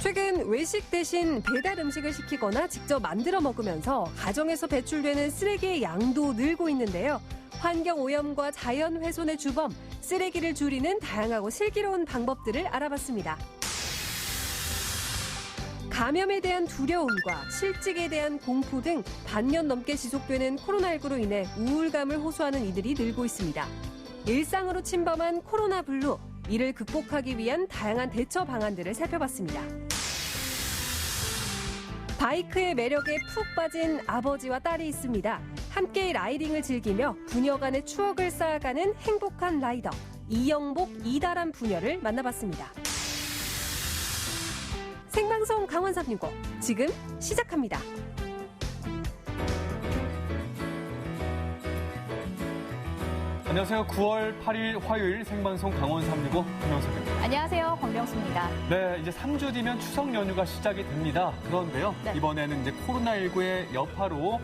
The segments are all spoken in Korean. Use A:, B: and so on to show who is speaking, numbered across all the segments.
A: 최근 외식 대신 배달 음식을 시키거나 직접 만들어 먹으면서 가정에서 배출되는 쓰레기의 양도 늘고 있는데요. 환경 오염과 자연 훼손의 주범, 쓰레기를 줄이는 다양하고 슬기로운 방법들을 알아봤습니다. 감염에 대한 두려움과 실직에 대한 공포 등 반년 넘게 지속되는 코로나19로 인해 우울감을 호소하는 이들이 늘고 있습니다. 일상으로 침범한 코로나 블루, 이를 극복하기 위한 다양한 대처 방안들을 살펴봤습니다. 바이크의 매력에 푹 빠진 아버지와 딸이 있습니다. 함께 라이딩을 즐기며 부녀 간의 추억을 쌓아가는 행복한 라이더, 이영복, 이다란 부녀를 만나봤습니다. 생방송 강원 365, 지금 시작합니다.
B: 안녕하세요. 9월 8일 화요일 생방송 강원 365 김영석입니다.
C: 안녕하세요. 권명수입니다.
B: 네, 이제 3주 뒤면 추석 연휴가 시작이 됩니다. 그런데요,
C: 네.
B: 이번에는 이제 코로나19의 여파로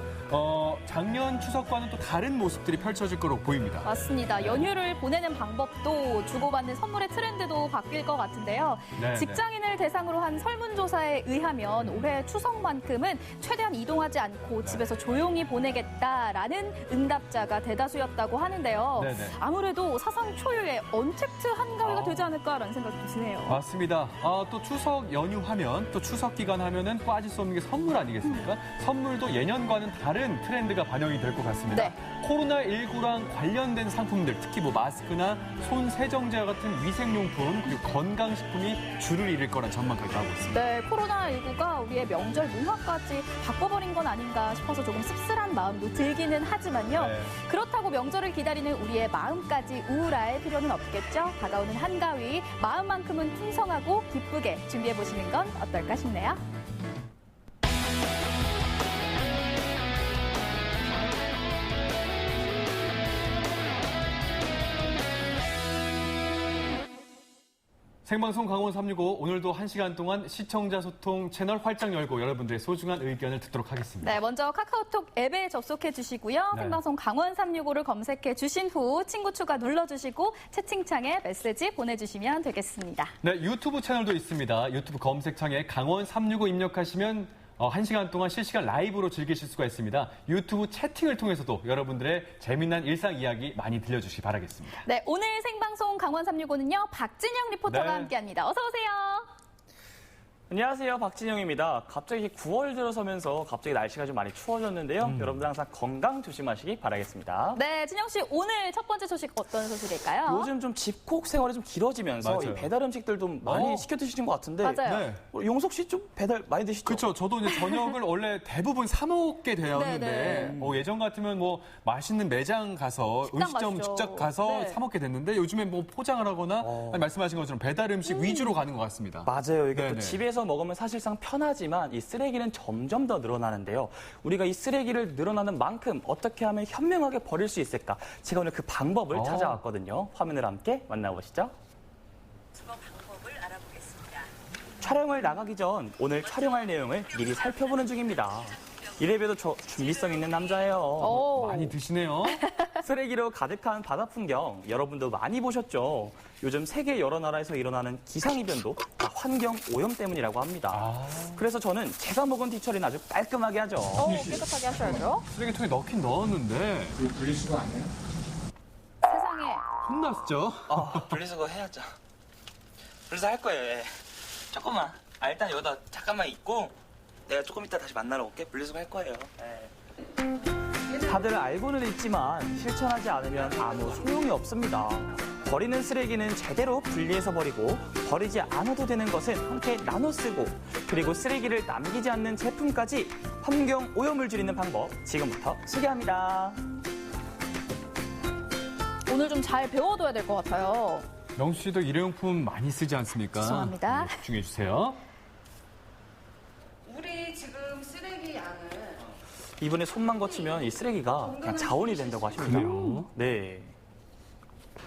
B: 작년 추석과는 또 다른 모습들이 펼쳐질 거로 보입니다.
C: 맞습니다. 연휴를 보내는 방법도 주고받는 선물의 트렌드도 바뀔 것 같은데요.
B: 네,
C: 직장인을 대상으로 한 설문조사에 의하면 올해 추석만큼은 최대한 이동하지 않고 집에서 조용히 보내겠다라는 응답자가 대다수였다고 하는데요.
B: 네네.
C: 아무래도 사상 초유의 언택트 한가위가 되지 않을까라는 생각도 드네요.
B: 맞습니다. 또 추석 연휴 하면, 또 추석 기간 하면은 빠질 수 없는 게 선물 아니겠습니까? 선물도 예년과는 다른 트렌드가 반영이 될 것 같습니다.
C: 네.
B: 코로나19랑 관련된 상품들, 특히 뭐 마스크나 손 세정제와 같은 위생용품, 그리고 건강식품이 줄을 잃을 거란 전망까지 나오고 있습니다.
C: 네, 코로나19가 우리의 명절 문화까지 바꿔버린 건 아닌가 싶어서 조금 씁쓸한 마음도 들기는 하지만요.
B: 네.
C: 그렇다고 명절을 기다리는 우리의 마음까지 우울할 필요는 없겠죠. 다가오는 한가위, 마음만큼은 풍성하고 기쁘게 준비해보시는 건 어떨까 싶네요.
B: 생방송 강원 365 오늘도 1시간 동안 시청자 소통 채널 활짝 열고 여러분들의 소중한 의견을 듣도록 하겠습니다.
C: 네, 먼저 카카오톡 앱에 접속해 주시고요.
B: 네.
C: 생방송 강원 365를 검색해 주신 후 친구 추가 눌러주시고 채팅창에 메시지 보내주시면 되겠습니다.
B: 네, 유튜브 채널도 있습니다. 유튜브 검색창에 강원 365 입력하시면 1시간 동안 실시간 라이브로 즐기실 수가 있습니다. 유튜브 채팅을 통해서도 여러분들의 재미난 일상 이야기 많이 들려주시기 바라겠습니다.
C: 네, 오늘 생방송 강원 365는요. 박진영 리포터가
B: 네.
C: 함께합니다. 어서 오세요.
D: 안녕하세요. 박진영입니다. 갑자기 9월 들어서면서 갑자기 날씨가 좀 많이 추워졌는데요. 여러분들 항상 건강 조심하시기 바라겠습니다.
C: 네, 진영 씨 오늘 첫 번째 소식 어떤 소식일까요?
D: 요즘 좀 집콕 생활이 좀 길어지면서
B: 맞아요.
D: 이 배달 음식들 좀 많이 시켜 드시는 것 같은데.
C: 맞아요.
B: 네.
D: 용석 씨 좀 배달 많이 드시죠?
B: 그렇죠. 저도 이제 저녁을 원래 대부분 사 먹게 되었는데 예전 같으면 뭐 맛있는 매장 가서
C: 식당
B: 음식점
C: 가시죠.
B: 직접 가서
C: 네.
B: 사 먹게 됐는데 요즘엔 뭐 포장을 하거나 아니, 말씀하신 것처럼 배달 음식 위주로 가는 것 같습니다.
D: 맞아요. 이게
B: 네네.
D: 또 집에서 먹으면 사실상 편하지만 이 쓰레기는 점점 더 늘어나는데요. 우리가 이 쓰레기를 늘어나는 만큼 어떻게 하면 현명하게 버릴 수 있을까? 제가 오늘 그 방법을 찾아왔거든요. 화면을 함께 만나보시죠.
E: 주거 방법을 알아보겠습니다.
D: 촬영을 나가기 전 오늘 촬영할 내용을 미리 살펴보는 중입니다. 이래봬도 저 준비성 있는 남자예요.
C: 오.
B: 많이 드시네요.
D: 쓰레기로 가득한 바다 풍경 여러분도 많이 보셨죠? 요즘 세계 여러 나라에서 일어나는 기상이변도 다 환경 오염 때문이라고 합니다. 그래서 저는 제가 먹은 뒤처리는 아주 깔끔하게 하죠.
C: 깨끗하게 하셔야죠.
B: 쓰레기통에 넣긴 넣었는데
F: 분리수거 안 해요?
C: 세상에.
B: 혼났죠?
E: 분리수거 해야죠. 분리수거 할 거예요. 예. 조금만. 일단 여기다 잠깐만 있고 내가 조금 이따 다시 만나러 올게. 분리수거 할 거예요. 예.
D: 다들 알고는 있지만 실천하지 않으면 아무 소용이 없습니다. 버리는 쓰레기는 제대로 분리해서 버리고 버리지 않아도 되는 것은 함께 나눠 쓰고 그리고 쓰레기를 남기지 않는 제품까지 환경 오염을 줄이는 방법 지금부터 소개합니다.
C: 오늘 좀 잘 배워둬야 될 것 같아요.
B: 명수 씨도 일회용품 많이 쓰지 않습니까?
C: 죄송합니다.
B: 네, 집중해 주세요.
G: 우리 지금 쓰레기 양을
D: 이번에 손만 거치면 이 쓰레기가 그냥 자원이 된다고 하십니다.
B: 그래요?
D: 네.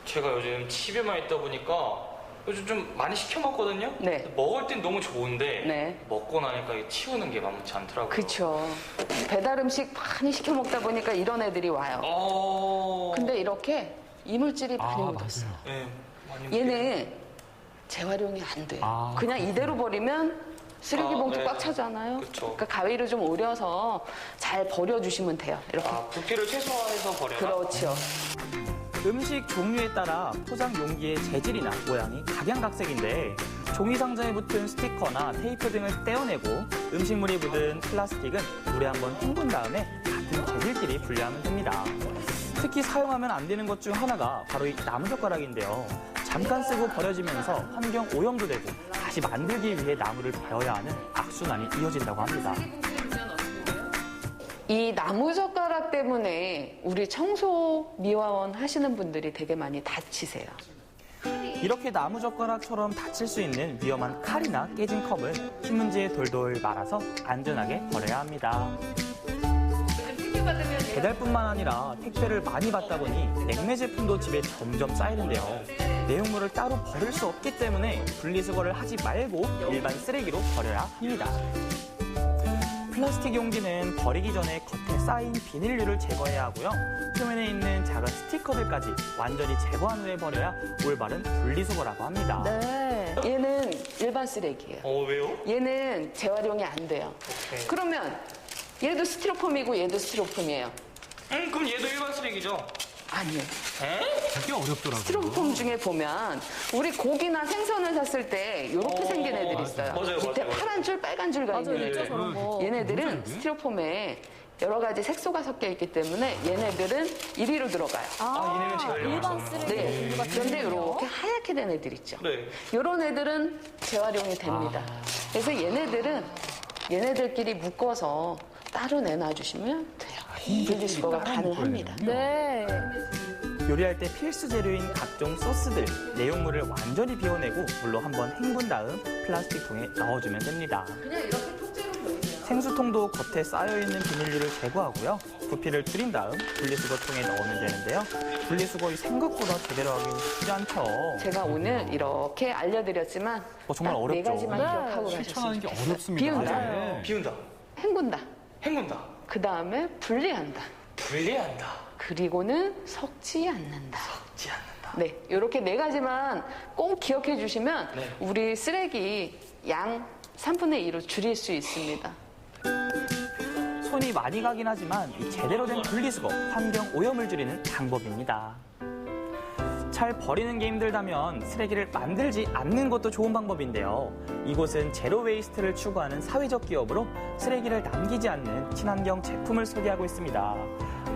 H: 제가 요즘 집에만 있다 보니까 요즘 좀 많이 시켜 먹거든요.
G: 네.
H: 먹을 땐 너무 좋은데
G: 네.
H: 먹고 나니까 이게 치우는 게 만만치 않더라고요.
G: 그쵸. 배달 음식 많이 시켜 먹다 보니까 이런 애들이 와요. 근데 이렇게 이물질이 많이 묻었어.
H: 네, 많이
G: 얘는 재활용이 안 돼.
B: 아,
G: 그냥 이대로 버리면 쓰레기 봉투
H: 네.
G: 꽉 차잖아요.
H: 그쵸.
G: 그러니까 가위를 좀 오려서 잘 버려주시면 돼요. 이렇게.
H: 부피를 최소화해서 버려라.
G: 그렇죠.
D: 음식 종류에 따라 포장 용기의 재질이나 모양이 각양각색인데 종이 상자에 붙은 스티커나 테이프 등을 떼어내고 음식물이 묻은 플라스틱은 물에 한번 헹군 다음에 같은 재질끼리 분리하면 됩니다. 특히 사용하면 안 되는 것 중 하나가 바로 이 나무젓가락인데요. 잠깐 쓰고 버려지면서 환경 오염도 되고 다시 만들기 위해 나무를 베어야 하는 악순환이 이어진다고 합니다.
G: 이 나무젓가락 때문에 우리 청소미화원 하시는 분들이 되게 많이 다치세요.
D: 이렇게 나무젓가락처럼 다칠 수 있는 위험한 칼이나 깨진 컵은 신문지에 돌돌 말아서 안전하게 버려야 합니다. 배달뿐만 아니라 택배를 많이 받다 보니 냉매 제품도 집에 점점 쌓이는데요. 내용물을 따로 버릴 수 없기 때문에 분리수거를 하지 말고 일반 쓰레기로 버려야 합니다. 플라스틱 용기는 버리기 전에 겉에 쌓인 비닐류를 제거해야 하고요. 표면에 있는 작은 스티커들까지 완전히 제거한 후에 버려야 올바른 분리수거라고 합니다.
C: 네.
G: 얘는 일반 쓰레기예요.
H: 왜요?
G: 얘는 재활용이 안 돼요.
H: 오케이.
G: 그러면 얘도 스티로폼이고 얘도 스티로폼이에요.
H: 그럼 얘도 일반 쓰레기죠?
G: 아니에요.
B: 되게 어렵더라고요.
G: 스티로폼 중에 보면 우리 고기나 생선을 샀을 때 이렇게 생긴 애들이 있어요.
H: 맞아요,
G: 밑에
H: 맞아요.
G: 파란 줄, 빨간 줄가
C: 맞아요,
G: 있는
C: 있죠,
G: 애들.
C: 저런 거.
G: 얘네들은 스티로폼에 여러 가지 색소가 섞여 있기 때문에 얘네들은 이리로 들어가요.
H: 얘네는 재활용
C: 일반 쓰레기
G: 네.
C: 종류가
G: 그런데
C: 되는군요.
G: 이렇게 하얗게 된 애들 있죠.
H: 네.
G: 이런 애들은 재활용이 됩니다. 그래서 얘네들끼리 묶어서 따로 내놔주시면 돼요. 분리수거가 가능합니다.
C: 네.
D: 요리할 때 필수 재료인 각종 소스들, 내용물을 완전히 비워내고 물로 한번 헹군 다음 플라스틱 통에 넣어주면 됩니다. 생수통도 겉에 쌓여있는 비닐류를 제거하고요. 부피를 줄인 다음 분리수거통에 넣으면 되는데요. 분리수거 생각보다 제대로 하기 쉽지 않죠.
G: 제가 오늘 이렇게 알려드렸지만
D: 정말
G: 딱
D: 어렵죠.
G: 네 가지만
C: 네.
G: 기억하고
B: 실천하는
G: 가셨으면
B: 게
G: 좋겠어요.
B: 어렵습니다.
G: 비운다,
B: 네.
H: 비운다.
G: 헹군다,
H: 헹군다.
G: 그 다음에 분리한다,
H: 분리한다.
G: 그리고는 섞지 않는다.
H: 지 않는다.
G: 네, 이렇게 네 가지만 꼭 기억해 주시면
H: 네.
G: 우리 쓰레기 양 3분의 2로 줄일 수 있습니다.
D: 손이 많이 가긴 하지만 이 제대로 된 분리수거, 환경 오염을 줄이는 방법입니다. 잘 버리는 게 힘들다면 쓰레기를 만들지 않는 것도 좋은 방법인데요. 이곳은 제로 웨이스트를 추구하는 사회적 기업으로 쓰레기를 남기지 않는 친환경 제품을 소개하고 있습니다.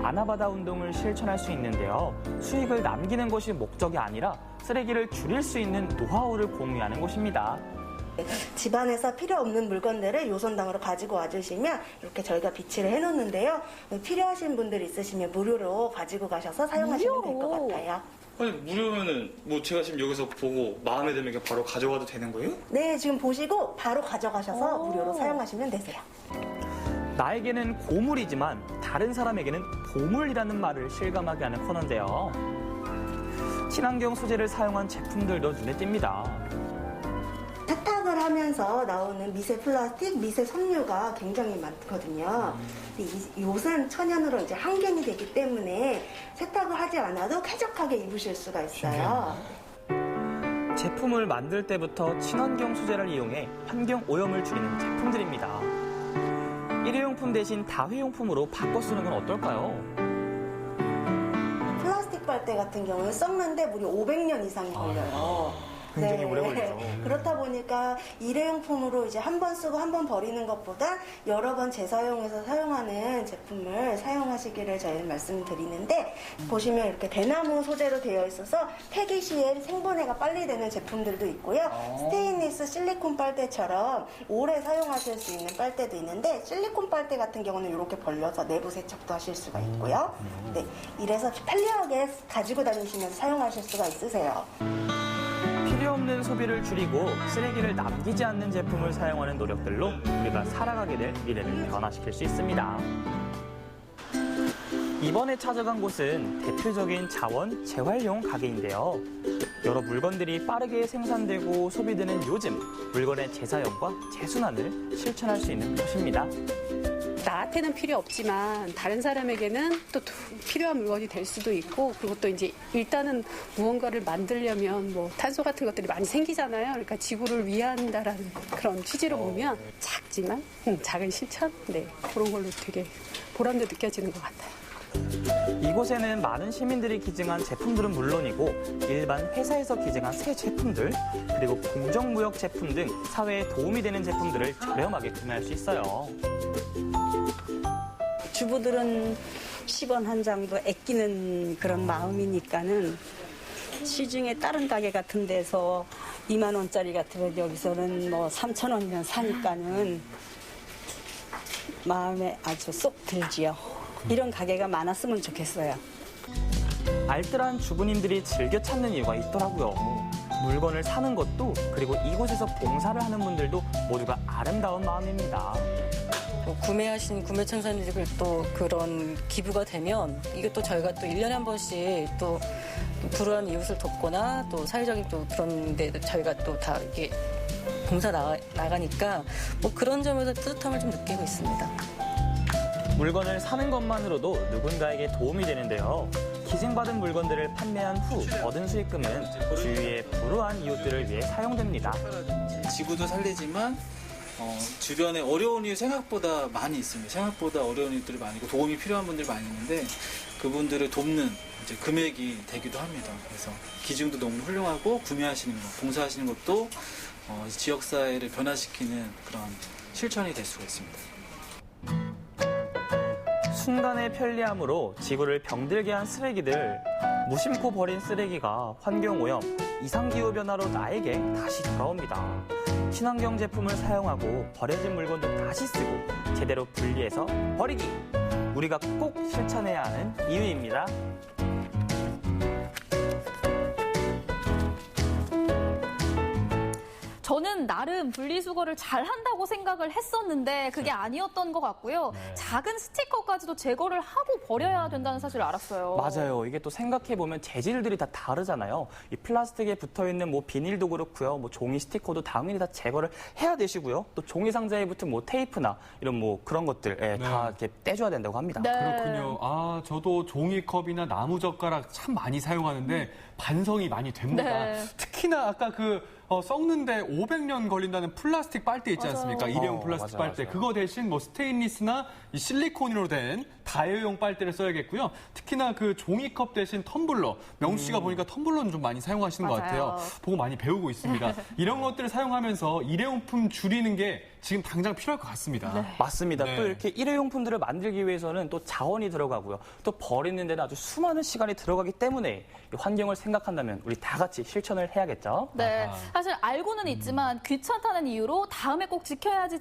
D: 아나바다 운동을 실천할 수 있는데요. 수익을 남기는 것이 목적이 아니라 쓰레기를 줄일 수 있는 노하우를 공유하는 곳입니다.
F: 집안에서 필요 없는 물건들을 요선당으로 가지고 와주시면 이렇게 저희가 비치를 해놓는데요. 필요하신 분들 있으시면 무료로 가지고 가셔서 사용하시면 될 것 같아요.
E: 아니 무료면은 뭐 제가 지금 여기서 보고 마음에 들면 그냥 바로 가져가도 되는 거예요?
F: 네, 지금 보시고 바로 가져가셔서 무료로 사용하시면 되세요.
D: 나에게는 고물이지만 다른 사람에게는 보물이라는 말을 실감하게 하는 코너인데요. 친환경 소재를 사용한 제품들도 눈에 띕니다.
F: 세탁을 하면서 나오는 미세 플라스틱, 미세 섬유가 굉장히 많거든요. 근데 이 옷은 천연으로 이제 항균이 되기 때문에 세탁을 하지 않아도 쾌적하게 입으실 수가 있어요.
D: 제품을 만들 때부터 친환경 소재를 이용해 환경 오염을 줄이는 제품들입니다. 일회용품 대신 다회용품으로 바꿔 쓰는 건 어떨까요?
F: 플라스틱 빨대 같은 경우는 썩는데 무려 500년 이상이 걸려요.
D: 굉장히 오래 걸리죠.
F: 그렇다 보니까 일회용품으로 이제 한 번 쓰고 한 번 버리는 것보다 여러 번 재사용해서 사용하는 제품을 사용하시기를 저희는 말씀드리는데 보시면 이렇게 대나무 소재로 되어 있어서 폐기 시에 생분해가 빨리 되는 제품들도 있고요. 스테인리스 실리콘 빨대처럼 오래 사용하실 수 있는 빨대도 있는데 실리콘 빨대 같은 경우는 이렇게 벌려서 내부 세척도 하실 수가 있고요. 네, 이래서 편리하게 가지고 다니시면서 사용하실 수가 있으세요.
D: 필요 없는 소비를 줄이고 쓰레기를 남기지 않는 제품을 사용하는 노력들로 우리가 살아가게 될 미래를 변화시킬 수 있습니다. 이번에 찾아간 곳은 대표적인 자원 재활용 가게인데요. 여러 물건들이 빠르게 생산되고 소비되는 요즘 물건의 재사용과 재순환을 실천할 수 있는 곳입니다.
I: 나한테는 필요 없지만 다른 사람에게는 또 필요한 물건이 될 수도 있고, 그리고 또 이제 일단은 무언가를 만들려면 뭐 탄소 같은 것들이 많이 생기잖아요. 그러니까 지구를 위한다라는 그런 취지로 보면 작지만 작은 실천, 그런 걸로 되게 보람도 느껴지는 것 같아요.
D: 이곳에는 많은 시민들이 기증한 제품들은 물론이고 일반 회사에서 기증한 새 제품들, 그리고 공정무역 제품 등 사회에 도움이 되는 제품들을 저렴하게 구매할 수 있어요.
J: 주부들은 10원 한 장도 아끼는 그런 마음이니까는 시중에 다른 가게 같은 데서 2만 원짜리 같으면 여기서는 뭐 3,000원이면 사니까는 마음에 아주 쏙 들지요. 이런 가게가 많았으면 좋겠어요.
D: 알뜰한 주부님들이 즐겨 찾는 이유가 있더라고요. 물건을 사는 것도, 그리고 이곳에서 봉사를 하는 분들도 모두가 아름다운 마음입니다.
K: 구매하신 구매청산들이 또 그런 기부가 되면 이게 또 저희가 또 1년에 한 번씩 또 불우한 이웃을 돕거나 또 사회적인 또 그런 데 저희가 또 다 이게 봉사 나가니까 뭐 그런 점에서 뿌듯함을 좀 느끼고 있습니다.
D: 물건을 사는 것만으로도 누군가에게 도움이 되는데요. 기증받은 물건들을 판매한 후 얻은 수익금은 주위의 불우한 이웃들을 위해 사용됩니다.
L: 지구도 살리지만 주변에 어려운 이유 생각보다 많이 있습니다. 생각보다 어려운 이웃들이 많이 있고 도움이 필요한 분들이 많이 있는데 그분들을 돕는 이제 금액이 되기도 합니다. 그래서 기증도 너무 훌륭하고 구매하시는 것, 봉사하시는 것도 지역사회를 변화시키는 그런 실천이 될 수가 있습니다.
D: 순간의 편리함으로 지구를 병들게 한 쓰레기들, 무심코 버린 쓰레기가 환경오염, 이상기후 변화로 나에게 다시 돌아옵니다. 친환경 제품을 사용하고 버려진 물건도 다시 쓰고 제대로 분리해서 버리기. 우리가 꼭 실천해야 하는 이유입니다.
C: 저는 나름 분리수거를 잘한다고 생각을 했었는데 그게 아니었던 것 같고요. 작은 스티커까지도 제거를 하고 버려야 된다는 사실을 알았어요.
D: 맞아요. 이게 또 생각해보면 재질들이 다 다르잖아요. 이 플라스틱에 붙어있는 뭐 비닐도 그렇고요. 뭐 종이 스티커도 당연히 다 제거를 해야 되시고요. 또 종이 상자에 붙은 뭐 테이프나 이런 뭐 그런 것들 다 이렇게 떼줘야 된다고 합니다.
B: 그렇군요. 저도 종이컵이나 나무젓가락 참 많이 사용하는데 반성이 많이 됩니다. 특히나 아까 썩는데 500년 걸린다는 플라스틱 빨대 있지 않습니까? 일회용 플라스틱 빨대. 그거 대신 뭐 스테인리스나 이 실리콘으로 된 다회용 빨대를 써야겠고요. 특히나 그 종이컵 대신 텀블러. 명수 씨가 보니까 텀블러는 좀 많이 사용하시는 것 같아요. 보고 많이 배우고 있습니다. 이런 것들을 사용하면서 일회용품 줄이는 게 지금 당장 필요할 것 같습니다.
D: 맞습니다. 또 이렇게 일회용품들을 만들기 위해서는 또 자원이 들어가고요. 또 버리는 데는 아주 수많은 시간이 들어가기 때문에 환경을 생각한다면 우리 다 같이 실천을 해야겠죠.
C: 네. 사실 알고는 있지만 귀찮다는 이유로 다음에 꼭 지켜야지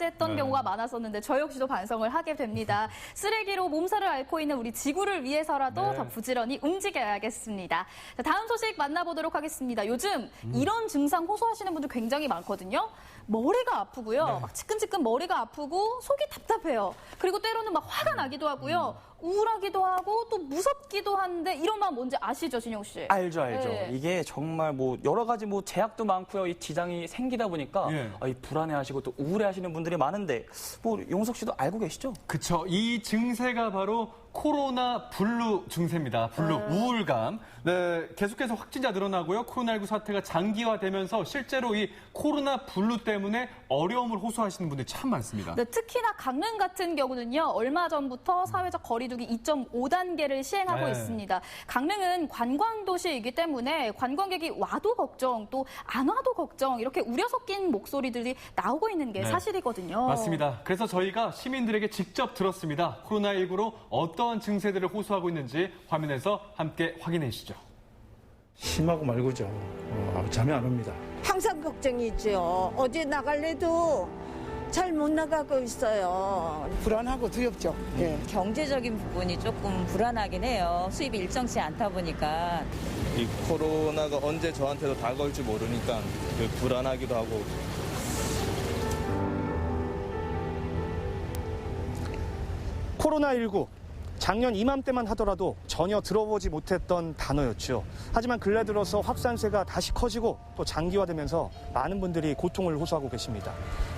C: 했던 경우가 많았었는데 저 역시도 반성을 하게 됩니다. 쓰레기로 몸살을 앓고 있는 우리 지구를 위해서라도 더 부지런히 움직여야겠습니다. 자, 다음 소식 만나보도록 하겠습니다. 요즘 이런 증상 호소하시는 분들 굉장히 많거든요. 머리가 아프고요. 막 지끈지끈 머리가 아프고 속이 답답해요. 그리고 때로는 막 화가 나기도 하고요. 우울하기도 하고 또 무섭기도 한데 이런 마음 뭔지 아시죠, 진영 씨?
D: 알죠. 이게 정말 뭐 여러 가지 뭐 제약도 많고요. 이 지장이 생기다 보니까 이 불안해하시고 또 우울해하시는 분들이 많은데 뭐 용석 씨도 알고 계시죠?
B: 그렇죠. 이 증세가 바로 코로나 블루 증세입니다. 블루, 우울감. 네, 계속해서 확진자 늘어나고요. 코로나19 사태가 장기화되면서 실제로 이 코로나 블루 때문에 어려움을 호소하시는 분들이 참 많습니다.
C: 네, 특히나 강릉 같은 경우는요. 얼마 전부터 사회적 거리두기 2.5단계를 시행하고 있습니다. 강릉은 관광도시이기 때문에 관광객이 와도 걱정, 또 안 와도 걱정 이렇게 우려 섞인 목소리들이 나오고 있는 게 사실이거든요.
B: 맞습니다. 그래서 저희가 시민들에게 직접 들었습니다. 코로나19로 어떠한 증세들을 호소하고 있는지 화면에서 함께 확인해 주시죠.
M: 심하고 말고죠. 잠이 안 옵니다.
N: 항상 걱정이죠. 어제 나갈래도 잘 못 나가고 있어요. 불안하고 두렵죠.
O: 경제적인 부분이 조금 불안하긴 해요. 수입이 일정치 않다 보니까.
P: 이 코로나가 언제 저한테도 다가올지 모르니까 불안하기도 하고.
Q: 코로나19 작년 이맘때만 하더라도 전혀 들어보지 못했던 단어였죠. 하지만 근래 들어서 확산세가 다시 커지고 또 장기화되면서 많은 분들이 고통을 호소하고 계십니다.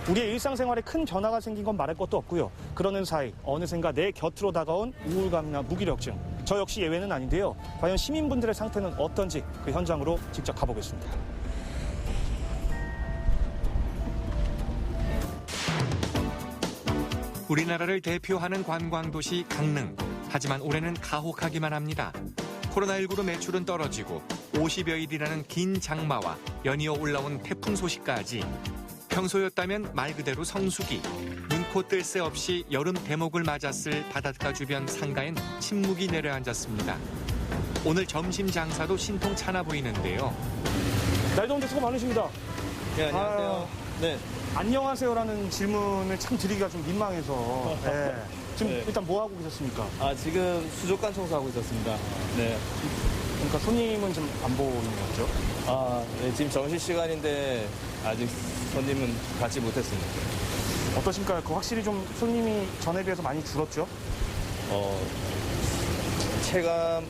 Q: 우리의 일상생활에 큰 변화가 생긴 건 말할 것도 없고요. 그러는 사이 어느샌가 내 곁으로 다가온 우울감이나 무기력증. 저 역시 예외는 아닌데요. 과연 시민분들의 상태는 어떤지 그 현장으로 직접 가보겠습니다.
R: 우리나라를 대표하는 관광도시 강릉. 하지만 올해는 가혹하기만 합니다. 코로나19로 매출은 떨어지고 50여일이라는 긴 장마와 연이어 올라온 태풍 소식까지 평소였다면 말 그대로 성수기. 눈코 뜰 새 없이 여름 대목을 맞았을 바닷가 주변 상가엔 침묵이 내려앉았습니다. 오늘 점심 장사도 신통찮아 보이는데요.
Q: 날 더운데 수고 많으십니다.
P: 네, 안녕하세요. 네.
Q: 안녕하세요라는 질문을 참 드리기가 좀 민망해서. 네. 지금
P: 네.
Q: 일단 뭐 하고 계셨습니까?
P: 지금 수족관 청소하고 있었습니다. 네.
Q: 그러니까 손님은 좀 안 보이는 거죠?
P: 네, 지금 점심시간인데 아직 손님은 받지 못했습니다.
Q: 어떠십니까? 확실히 좀 손님이 전에 비해서 많이 줄었죠?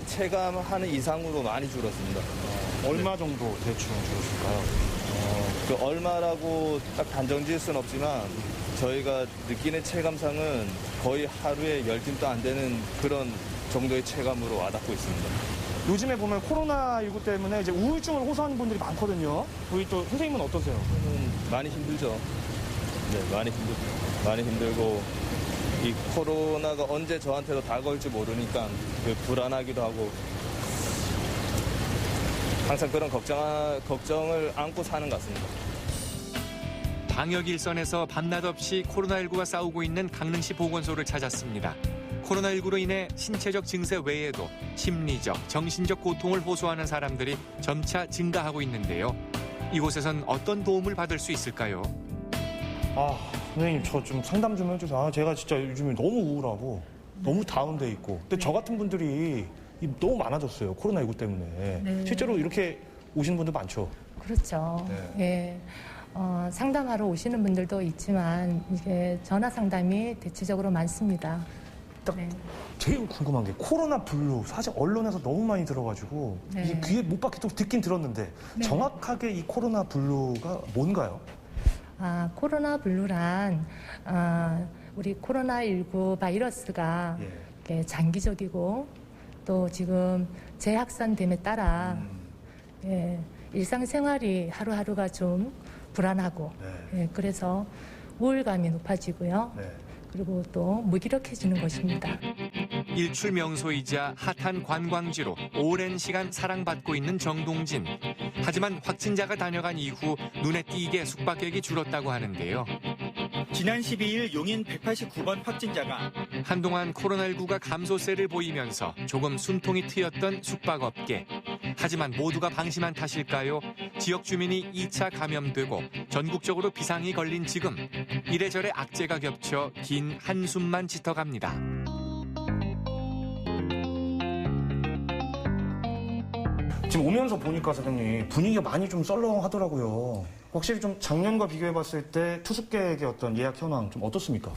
P: 체감하는 이상으로 많이 줄었습니다.
Q: 얼마 정도 대충 줄었을까요?
P: 그 얼마라고 딱 단정 지을 수는 없지만 저희가 느끼는 체감상은 거의 하루에 10팀도 안 되는 그런 정도의 체감으로 와닿고 있습니다.
Q: 요즘에 보면 코로나19 때문에 이제 우울증을 호소하는 분들이 많거든요. 우리 또 선생님은 어떠세요?
P: 많이 힘들죠. 네, 많이 힘들고 이 코로나가 언제 저한테도 다가올지 모르니까 불안하기도 하고 항상 그런 걱정을 안고 사는 것 같습니다.
R: 방역 일선에서 밤낮 없이 코로나19와 싸우고 있는 강릉시 보건소를 찾았습니다. 코로나19로 인해 신체적 증세 외에도 심리적, 정신적 고통을 호소하는 사람들이 점차 증가하고 있는데요. 이곳에선 어떤 도움을 받을 수 있을까요?
Q: 선생님 저 좀 상담 좀 해주세요. 제가 진짜 요즘에 너무 우울하고 너무 다운돼 있고. 근데 저 같은 분들이 너무 많아졌어요. 코로나19 때문에.
S: 네.
Q: 실제로 이렇게 오시는 분들 많죠?
S: 그렇죠.
Q: 네.
S: 예. 상담하러 오시는 분들도 있지만 이게 전화 상담이 대체적으로 많습니다.
Q: 네. 제일 궁금한 게 코로나 블루 사실 언론에서 너무 많이 들어가지고
S: 네.
Q: 이게 귀에 못 박히도록 듣긴 들었는데
S: 네.
Q: 정확하게 이 코로나 블루가 뭔가요?
S: 코로나 블루란 우리 코로나19 바이러스가 이렇게 장기적이고 또 지금 재확산됨에 따라 일상생활이 하루하루가 좀 불안하고 그래서 우울감이 높아지고요. 그리고 또 무기력해지는 것입니다.
R: 일출 명소이자 핫한 관광지로 오랜 시간 사랑받고 있는 정동진. 하지만 확진자가 다녀간 이후 눈에 띄게 숙박객이 줄었다고 하는데요.
T: 지난 12일 용인 189번 확진자가
R: 한동안 코로나19가 감소세를 보이면서 조금 숨통이 트였던 숙박업계. 하지만 모두가 방심한 탓일까요? 지역 주민이 2차 감염되고 전국적으로 비상이 걸린 지금 이래저래 악재가 겹쳐 긴 한숨만 짙어갑니다.
Q: 지금 오면서 보니까 사장님 분위기가 많이 좀 썰렁하더라고요. 확실히 좀 작년과 비교해봤을 때 투숙객의 어떤 예약 현황 좀 어떻습니까?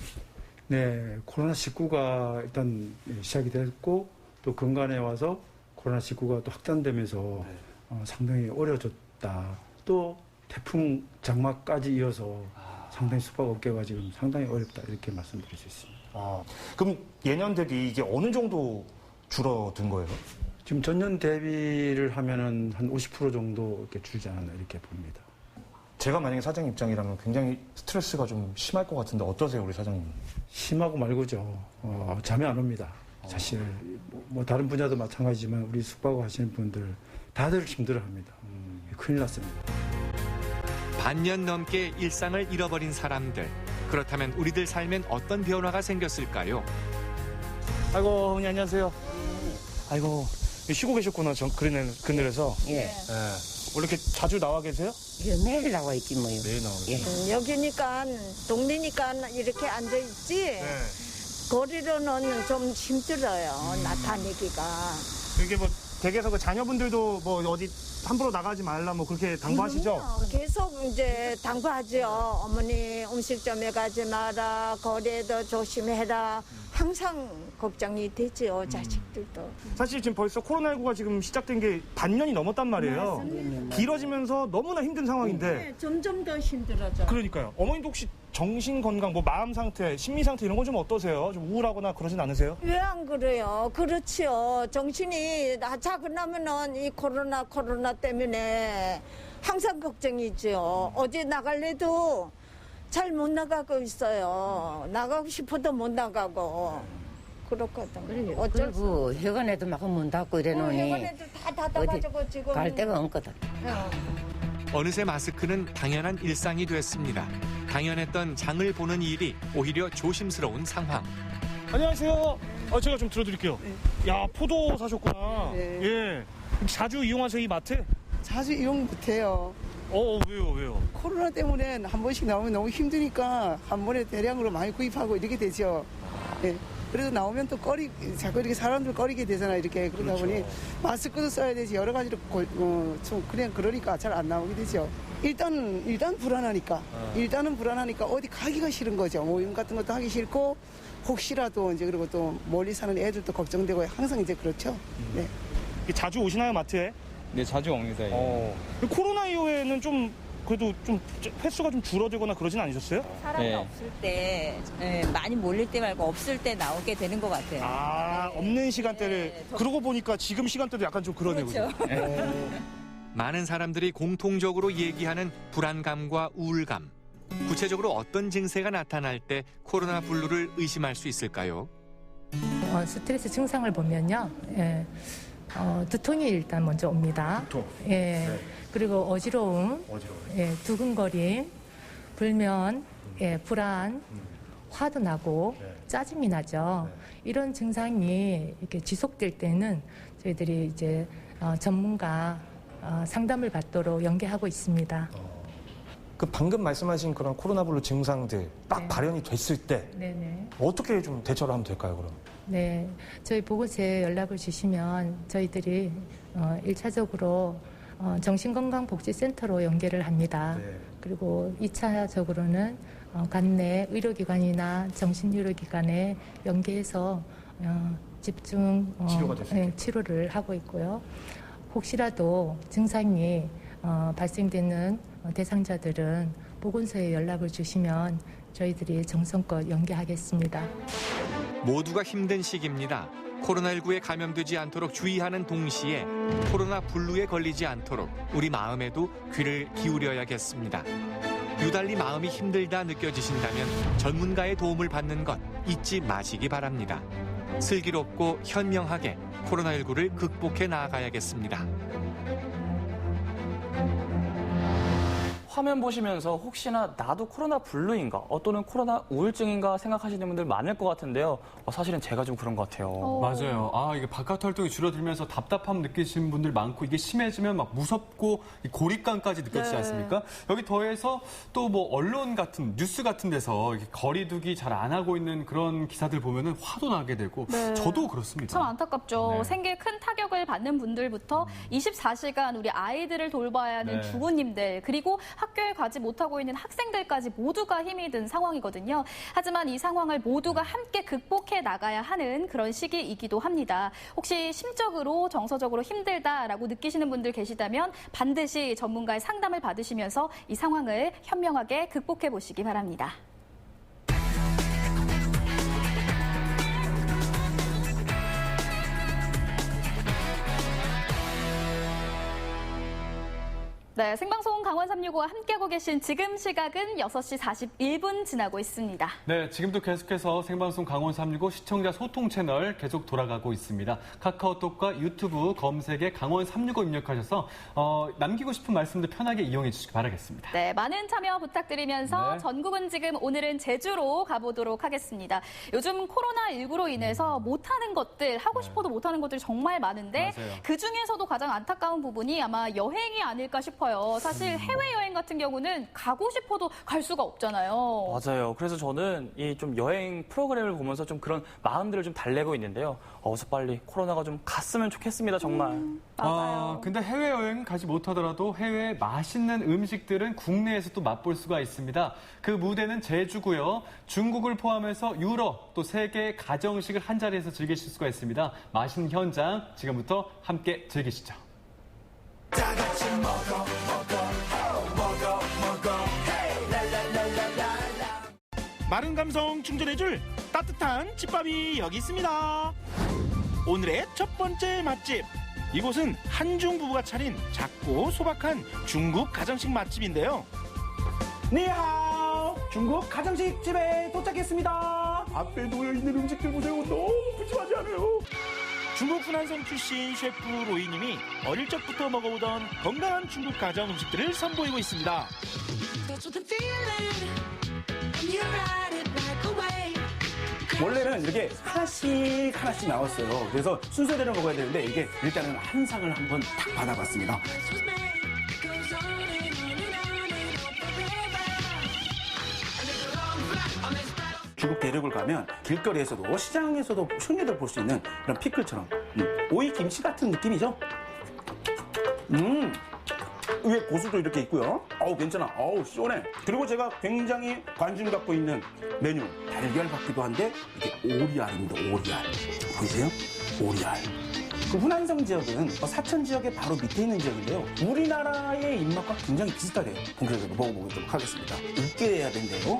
M: 네, 코로나19가 일단 시작이 됐고 또 근간에 와서 코로나19가 또 확산되면서 상당히 어려졌다. 또 태풍 장마까지 이어서 상당히 숙박업계가 지금 상당히 어렵다 이렇게 말씀드릴 수 있습니다.
Q: 그럼 예년 대비 이게 어느 정도 줄어든 거예요?
M: 지금 전년 대비를 하면은 한 50% 정도 이렇게 줄지 않았나 이렇게 봅니다.
Q: 제가 만약에 사장 입장이라면 굉장히 스트레스가 좀 심할 것 같은데 어떠세요, 우리 사장님?
M: 심하고 말고죠. 잠이 안 옵니다. 사실 뭐 다른 분야도 마찬가지지만 우리 숙박업 하시는 분들 다들 힘들어합니다. 큰일 났습니다.
R: 반년 넘게 일상을 잃어버린 사람들. 그렇다면 우리들 삶엔 어떤 변화가 생겼을까요?
Q: 아이고, 어머니 안녕하세요. 아이고, 쉬고 계셨구나, 그늘에서.
U: 예.
Q: 원래 이렇게 자주 나와 계세요?
U: 예, 매일 나와 있지 뭐요.
Q: 매일 나와 계세요.
N: 여기니까 동네니까 이렇게 앉아 있지. 거리로는 좀 힘들어요. 나타내기가.
Q: 이게 뭐 댁에서 그 자녀분들도 뭐 어디 함부로 나가지 말라 뭐 그렇게 당부하시죠?
N: 계속 이제 당부하죠. 어머니 음식점에 가지 마라, 거리에도 조심해라. 항상 걱정이 되죠, 자식들도.
Q: 사실 지금 벌써 코로나19가 지금 시작된 게 반년이 넘었단 말이에요.
N: 맞습니다.
Q: 길어지면서 너무나 힘든 상황인데.
N: 네, 점점 더 힘들어져.
Q: 그러니까요. 어머님도 혹시 정신 건강, 뭐 마음 상태, 심리 상태 이런 건 좀 어떠세요? 좀 우울하거나 그러진 않으세요?
N: 왜 안 그래요? 그렇지요. 정신이 자그나면은 이 코로나 때문에 항상 걱정이죠. 어디 나갈래도 잘 못 나가고 있어요. 나가고 싶어도 못 나가고 그렇거든. 어쩔 수
U: 그리고 회관에도 막 문 닫고 이래놓으니
N: 회관에도 다 닫아가지고 지금
U: 갈 데가 없거든.
R: 어느새 마스크는 당연한 일상이 됐습니다. 당연했던 장을 보는 일이 오히려 조심스러운 상황.
Q: 안녕하세요. 제가 좀 들어드릴게요. 야, 포도 사셨구나.
A: 네.
Q: 예. 자주 이용하세요, 이 마트?
A: 자주 이용 못해요.
Q: 왜요?
A: 코로나 때문에 한 번씩 나오면 너무 힘드니까 한 번에 대량으로 많이 구입하고 이렇게 되죠. 예. 그래도 나오면 또 자꾸 이렇게 사람들 꺼리게 되잖아요. 이렇게 그러다 보니 마스크도 써야 되지 여러 가지로 좀 그냥 그러니까 잘 안 나오게 되죠. 일단 불안하니까 일단은 불안하니까 어디 가기가 싫은 거죠. 모임 같은 것도 하기 싫고 혹시라도 이제 그리고 또 멀리 사는 애들도 걱정되고 항상 이제 그렇죠. 네.
Q: 자주 오시나요, 마트에?
V: 네, 자주 옵니다.
Q: 코로나 이후에는 좀 그래도 좀 횟수가 좀 줄어들거나 그러진 않으셨어요?
O: 사람이 없을 때 많이 몰릴 때 말고 없을 때 나오게 되는 것 같아요.
Q: 없는 시간대를 그러고 보니까 지금 시간대도 약간 좀 그러네요.
O: 그렇죠.
R: 많은 사람들이 공통적으로 얘기하는 불안감과 우울감. 구체적으로 어떤 증세가 나타날 때 코로나 블루를 의심할 수 있을까요?
S: 스트레스 증상을 보면요. 두통이 일단 먼저 옵니다.
Q: 두통.
S: 예.
Q: 네.
S: 그리고 어지러움, 예, 두근거림, 불면, 예, 불안, 화도 나고 짜증이 나죠. 이런 증상이 이렇게 지속될 때는 저희들이 이제 전문가 상담을 받도록 연계하고 있습니다.
Q: 그 방금 말씀하신 그런 코로나 블루 증상들 딱 발현이 됐을 때 어떻게 좀 대처를 하면 될까요, 그럼?
S: 네, 저희 보건소에 연락을 주시면 저희들이 1차적으로 정신건강복지센터로 연계를 합니다. 그리고 2차적으로는 관내 의료기관이나 정신의료기관에 연계해서 집중 치료를 하고 있고요. 혹시라도 증상이 발생되는 대상자들은 보건소에 연락을 주시면 저희들이 정성껏 연계하겠습니다.
R: 모두가 힘든 시기입니다. 코로나19에 감염되지 않도록 주의하는 동시에 코로나 블루에 걸리지 않도록 우리 마음에도 귀를 기울여야겠습니다. 유달리 마음이 힘들다 느껴지신다면 전문가의 도움을 받는 것 잊지 마시기 바랍니다. 슬기롭고 현명하게 코로나19를 극복해 나아가야겠습니다.
D: 화면 보시면서 혹시나 나도 코로나 블루인가 또는 코로나 우울증인가 생각하시는 분들 많을 것 같은데요. 사실은 제가 좀 그런 것 같아요.
B: 맞아요. 이게 바깥 활동이 줄어들면서 답답함 느끼시는 분들 많고 이게 심해지면 막 무섭고 고립감까지 느껴지지 않습니까? 여기 더해서 또 뭐 언론 같은 뉴스 같은 데서 이렇게 거리두기 잘 안 하고 있는 그런 기사들 보면은 화도 나게 되고 저도 그렇습니다.
C: 참 안타깝죠. 생계에 큰 타격을 받는 분들부터 24시간 우리 아이들을 돌봐야 하는 주부님들 그리고 학교에 가지 못하고 있는 학생들까지 모두가 힘이 든 상황이거든요. 하지만 이 상황을 모두가 함께 극복해 나가야 하는 그런 시기이기도 합니다. 혹시 심적으로 정서적으로 힘들다라고 느끼시는 분들 계시다면 반드시 전문가의 상담을 받으시면서 이 상황을 현명하게 극복해 보시기 바랍니다. 네, 생방송 강원 365와 함께하고 계신 지금 시각은 6시 41분 지나고 있습니다.
B: 네, 지금도 계속해서 생방송 강원 365 시청자 소통 채널 계속 돌아가고 있습니다. 카카오톡과 유튜브 검색에 강원 365 입력하셔서 남기고 싶은 말씀들 편하게 이용해 주시기 바라겠습니다.
C: 네, 많은 참여 부탁드리면서 전국은 지금 오늘은 제주로 가보도록 하겠습니다. 요즘 코로나19로 인해서 못하는 것들, 하고 싶어도 못하는 것들이 정말 많은데 그중에서도 가장 안타까운 부분이 아마 여행이 아닐까 싶어요. 싶어요. 사실 해외여행 같은 경우는 가고 싶어도 갈 수가 없잖아요.
D: 맞아요. 그래서 저는 이 좀 여행 프로그램을 보면서 좀 그런 마음들을 좀 달래고 있는데요. 어서 빨리 코로나가 좀 갔으면 좋겠습니다, 정말.
C: 맞아요.
B: 근데 해외여행 가지 못하더라도 해외 맛있는 음식들은 국내에서 또 맛볼 수가 있습니다. 그 무대는 제주고요. 중국을 포함해서 유럽 또 세계 가정식을 한 자리에서 즐기실 수가 있습니다. 맛있는 현장 지금부터 함께 즐기시죠.
H: 마른 감성 충전해줄 따뜻한 집밥이 여기 있습니다. 오늘의 첫 번째 맛집. 이곳은 한중 부부가 차린 작고 소박한 중국 가정식 맛집인데요.
V: 니하오! 중국 가정식 집에 도착했습니다. 앞에 놓여있는 음식들 보세요. 너무 푸짐하지 않아요?
H: 중국 후난성 출신 셰프 로이님이 어릴 적부터 먹어오던 건강한 중국 가정 음식들을 선보이고 있습니다.
V: 원래는 이렇게 하나씩 나왔어요. 그래서 순서대로 먹어야 되는데 이게 일단은 한 상을 한번 딱 받아봤습니다. 중국 대륙을 가면 길거리에서도 시장에서도 흔히들 볼 수 있는 그런 피클처럼 오이 김치 같은 느낌이죠. 위에 고수도 이렇게 있고요. 괜찮아. 시원해. 그리고 제가 굉장히 관심 갖고 있는 메뉴 달걀 같기도 한데 이게 오리알입니다. 오리알 보이세요? 오리알. 그 후난성 지역은 사천 지역의 바로 밑에 있는 지역인데요. 우리나라의 입맛과 굉장히 비슷하게 본격적으로 먹어보도록 하겠습니다. 익게 해야 된대요.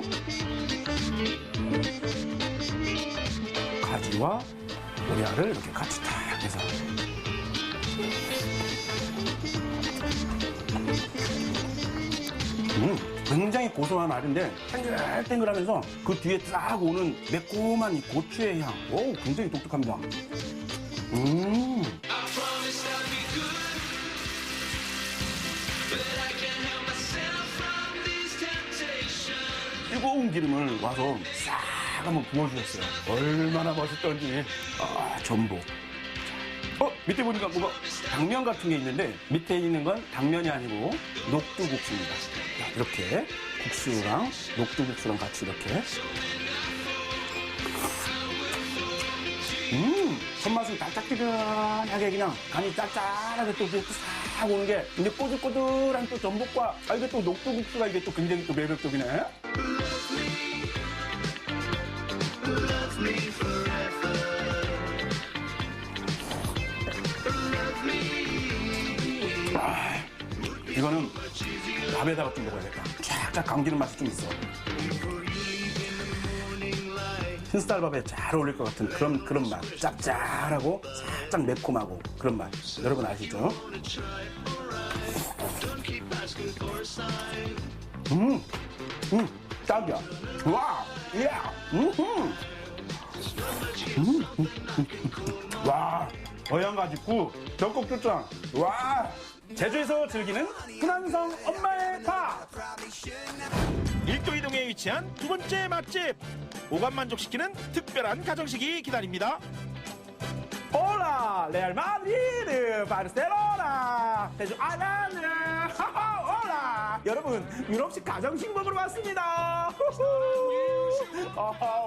V: 가지와 오리알을 이렇게 같이 딱 해서 굉장히 고소한 알인데 탱글탱글하면서 그 뒤에 싹 오는 매콤한 이 고추의 향. 굉장히 독특합니다. 뜨거운 기름을 와서 싹 한번 부어주셨어요. 얼마나 맛있던지. 전복. 밑에 보니까 뭐가 당면 같은 게 있는데 밑에 있는 건 당면이 아니고 녹두국수입니다. 이렇게 국수랑 녹두국수랑 같이 이렇게. 손맛은 달짝지근하게 그냥 간이 짭짤하게 또 이렇게 싹 오는 게 이제 꼬들꼬들한 또 전복과 이게 또 녹두국수가 이게 또 굉장히 또 매력적이네. 이거는 밥에다가 좀 먹어야겠다. 쫙쫙 감기는 맛이 좀 있어. 흰쌀밥에 잘 어울릴 것 같은 그런 맛. 짭짤하고 살짝 매콤하고 그런 맛. 여러분 아시죠? 딱이야. 와, 와, 어양가지국, 젖국조장. 와. 제주에서 즐기는 후난성 엄마의 밥.
H: 일도이동에 위치한 두 번째 맛집. 오감 만족시키는 특별한 가정식이 기다립니다.
V: 올라 레알 마드리드 바르셀로나 제주 아나는 올라 여러분 유럽식 가정식 먹으러 왔습니다.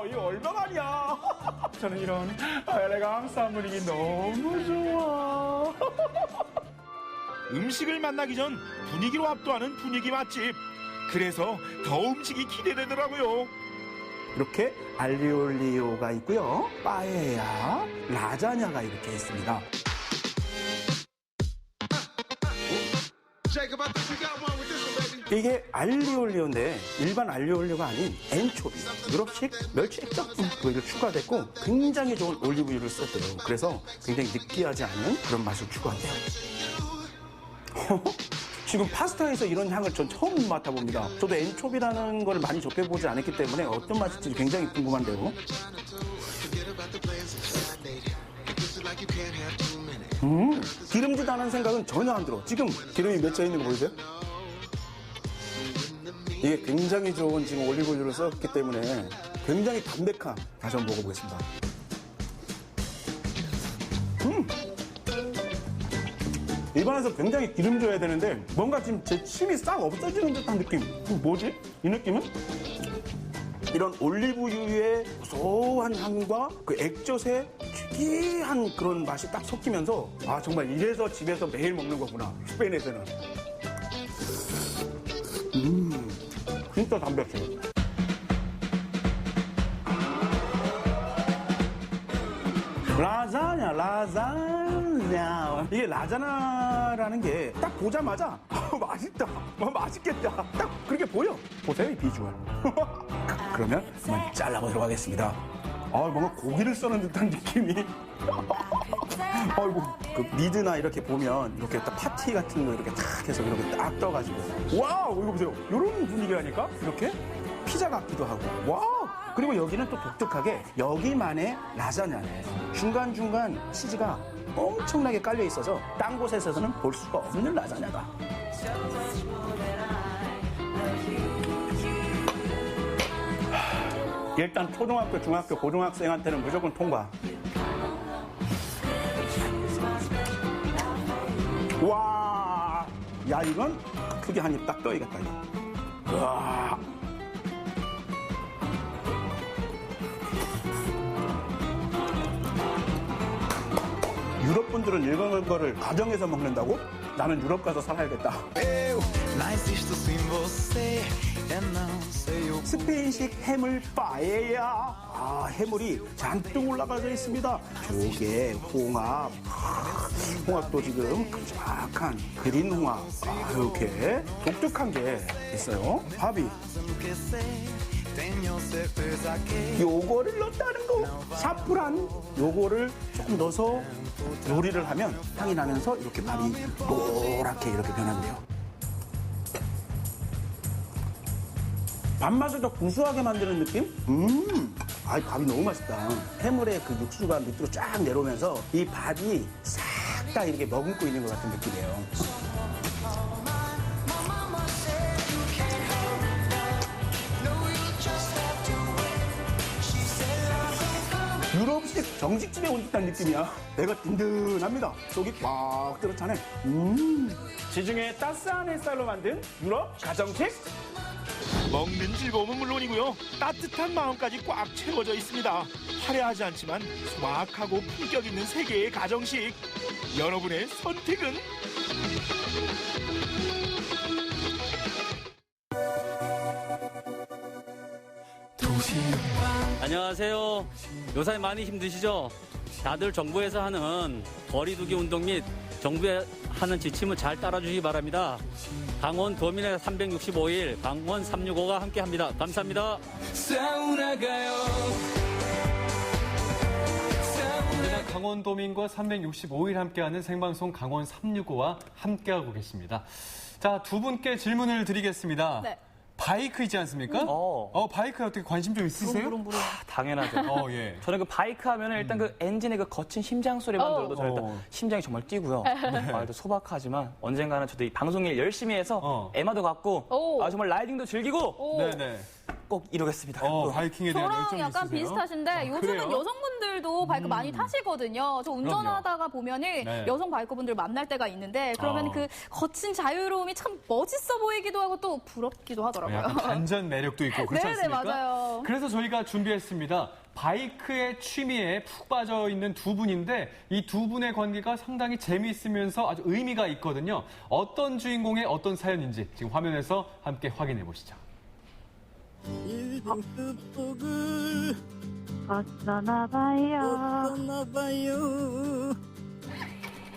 V: 이거 얼마만이야. 저는 이런 엘레강스한 분위기 너무 좋아.
H: 음식을 만나기 전 분위기로 압도하는 분위기 맛집. 그래서 더 음식이 기대되더라고요.
V: 이렇게 알리올리오가 있고요. 빠에야, 라자냐가 이렇게 있습니다. 이게 알리올리오인데 일반 알리올리오가 아닌 엔초비, 유럽식 멸치 액젓 이게 추가됐고 굉장히 좋은 올리브유를 썼대요. 그래서 굉장히 느끼하지 않은 그런 맛을 추가한대요. 지금 파스타에서 이런 향을 전 처음 맡아봅니다. 저도 엔초비라는 걸 많이 접해보지 않았기 때문에 어떤 맛일지 굉장히 궁금한데요. 기름지다는 생각은 전혀 안 들어. 지금 기름이 맺혀 있는 거 보이세요? 이게 굉장히 좋은 지금 올리브유를 썼기 때문에 굉장히 담백한. 다시 한번 먹어보겠습니다. 입안에서 굉장히 기름져야 되는데 뭔가 지금 제 침이 싹 없어지는 듯한 느낌. 뭐지? 이 느낌은? 이런 올리브유의 고소한 향과 그 액젓의 특이한 그런 맛이 딱 섞이면서 아 정말 이래서 집에서 매일 먹는 거구나. 스페인에서는. 진짜 담백해. 라자냐. 이게 라자냐라는 게 딱 보자마자 맛있다, 맛있겠다. 딱 그렇게 보여. 보세요, 이 비주얼. 그러면 한번 잘라보도록 하겠습니다. 뭔가 고기를 써는 듯한 느낌이. 아이고, 그 미드나 이렇게 보면 이렇게 딱 파티 같은 거 이렇게 탁 해서 이렇게 딱 떠가지고. 와우, 이거 보세요. 이런 분위기라니까? 이렇게 피자 같기도 하고. 와우. 그리고 여기는 또 독특하게 여기만의 라자냐네. 중간중간 치즈가 엄청나게 깔려 있어서 딴 곳에서는 볼 수가 없는 라자냐다. 일단 초등학교, 중학교, 고등학생한테는 무조건 통과. 와, 야 이건 크게 한 입 딱 떠야겠다. 이거. 와. 유럽 분들은 이런 거를 가정에서 먹는다고? 나는 유럽 가서 살아야겠다. 스페인식 해물 빠에야. 해물이 잔뜩 올라가져 있습니다. 조개, 홍합, 홍합도 지금 큼직한 그린 홍합. 이렇게 독특한 게 있어요. 밥이. 요거를 넣었다는 거. 사프란 요거를 조금 넣어서 요리를 하면 향이 나면서 이렇게 밥이 노랗게 이렇게 변한대요. 밥맛을 더 구수하게 만드는 느낌? 밥이 너무 맛있다. 해물의 그 육수가 밑으로 쫙 내려오면서 이 밥이 싹 다 이렇게 머금고 있는 것 같은 느낌이에요. 유럽식 정식집에 온 듯한 느낌이야. 배가 든든합니다. 속이 꽉 들어 차네. 지중해 따스한 햇살로 만든 유럽 가정식.
H: 먹는 즐거움은 물론이고요. 따뜻한 마음까지 꽉 채워져 있습니다. 화려하지 않지만 소박하고 품격 있는 세계의 가정식. 여러분의 선택은?
E: 안녕하세요. 요새 많이 힘드시죠? 다들 정부에서 하는 거리두기 운동 및 정부에 하는 지침을 잘 따라주시기 바랍니다. 강원 도민의 365일 강원 365가 함께합니다. 감사합니다.
B: 오늘은 강원도민과 365일 함께하는 생방송 강원 365와 함께하고 계십니다. 자, 두 분께 질문을 드리겠습니다.
C: 네.
B: 바이크이지 않습니까? 바이크에 어떻게 관심 좀 있으세요?
D: 당연하죠.
B: 예.
D: 저는 그 바이크 하면은 일단 그 엔진의 그 거친 심장 소리만 들어도 저는 일단 심장이 정말 뛰고요. 말도 소박하지만 언젠가는 저도 이 방송일 열심히 해서 에마도 갖고 정말 라이딩도 즐기고
B: 네네.
D: 꼭 이루겠습니다.
B: 바이킹에 대한
C: 저랑
B: 열정이
C: 약간
B: 있으세요?
C: 비슷하신데 요즘은
B: 그래요?
C: 여성분들도 바이크 많이 타시거든요. 저 운전하다가 보면은
B: 네.
C: 여성 바이커분들 만날 때가 있는데 그러면 그 거친 자유로움이 참 멋있어 보이기도 하고 또 부럽기도 하더라고요.
B: 약간 반전 매력도 있고 그렇지
C: 네네,
B: 않습니까?
C: 맞아요.
B: 그래서 저희가 준비했습니다. 바이크의 취미에 푹 빠져 있는 두 분인데 이 두 분의 관계가 상당히 재미있으면서 아주 의미가 있거든요. 어떤 주인공의 어떤 사연인지 지금 화면에서 함께 확인해 보시죠.